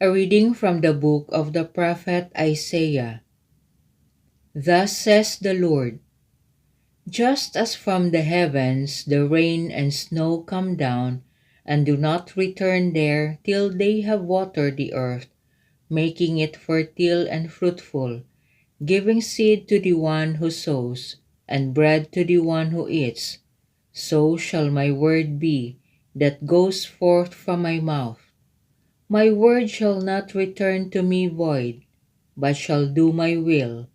A reading from the book of the prophet Isaiah. Thus says the Lord, just as from the heavens the rain and snow come down, and do not return there till they have watered the earth, making it fertile and fruitful, giving seed to the one who sows, and bread to the one who eats, so shall my word be that goes forth from my mouth. My word shall not return to me void, but shall do my will,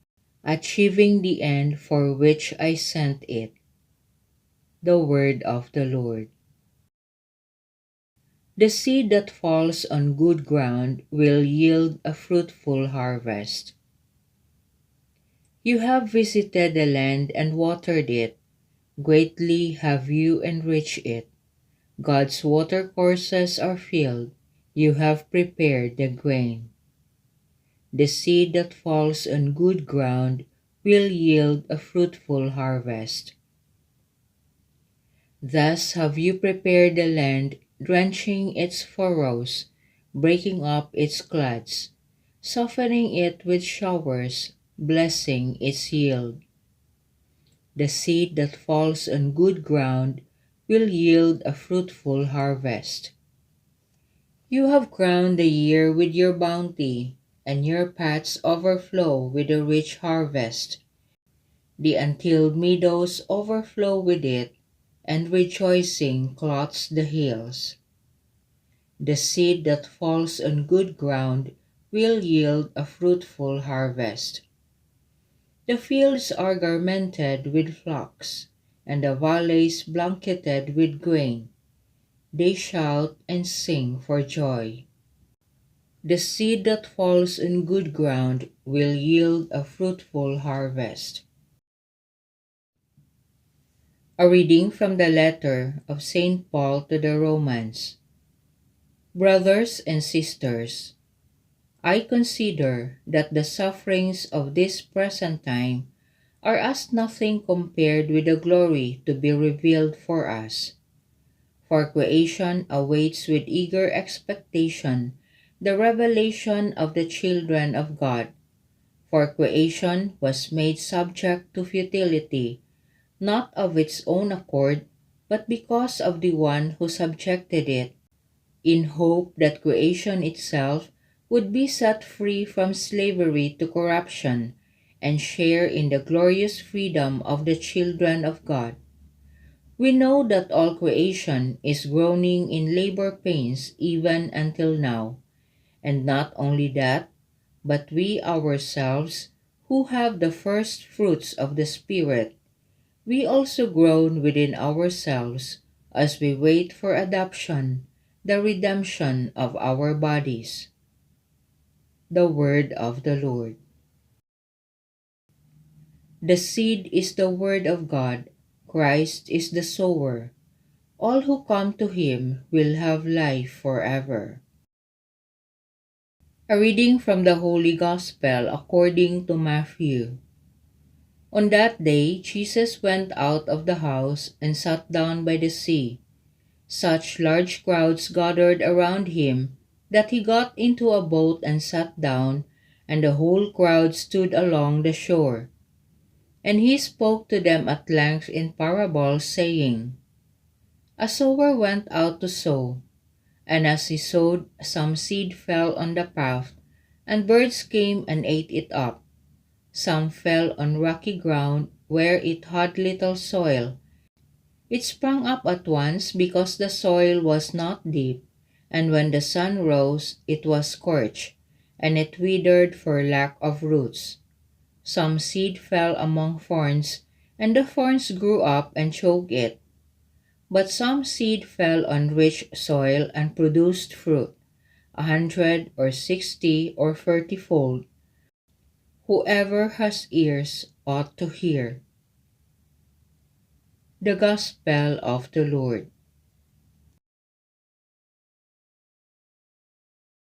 achieving the end for which I sent it. The word of the Lord. The seed that falls on good ground will yield a fruitful harvest. You have visited the land and watered it. Greatly have you enriched it. God's watercourses are filled. You have prepared the grain. The seed that falls on good ground will yield a fruitful harvest. Thus have you prepared the land, drenching its furrows, breaking up its clods, softening it with showers, blessing its yield. The seed that falls on good ground will yield a fruitful harvest. You have crowned the year with your bounty, and your paths overflow with a rich harvest. The untilled meadows overflow with it, and rejoicing clots the hills. The seed that falls on good ground will yield a fruitful harvest. The fields are garmented with flocks, and the valleys blanketed with grain. They shout and sing for joy. The seed that falls on good ground will yield a fruitful harvest. A reading from the letter of St. Paul to the Romans. Brothers and sisters, I consider that the sufferings of this present time are as nothing compared with the glory to be revealed for us. For creation awaits with eager expectation the revelation of the children of God. For creation was made subject to futility, not of its own accord, but because of the one who subjected it, in hope that creation itself would be set free from slavery to corruption and share in the glorious freedom of the children of God. We know that all creation is groaning in labor pains even until now, and not only that, but we ourselves, who have the first fruits of the Spirit, we also groan within ourselves as we wait for adoption, the redemption of our bodies. The word of the Lord. The seed is the word of God. Christ is the sower. All who come to him will have life forever. A reading from the Holy Gospel according to Matthew. On that day, Jesus went out of the house and sat down by the sea. Such large crowds gathered around him that he got into a boat and sat down, and the whole crowd stood along the shore. And he spoke to them at length in parables, saying, A sower went out to sow, and as he sowed, some seed fell on the path, and birds came and ate it up. Some fell on rocky ground where it had little soil. It sprang up at once because the soil was not deep, and when the sun rose, it was scorched, and it withered for lack of roots. Some seed fell among thorns, and the thorns grew up and choked it. But some seed fell on rich soil and produced fruit, 100 or 60 or 30-fold. Whoever has ears ought to hear. The Gospel of the Lord.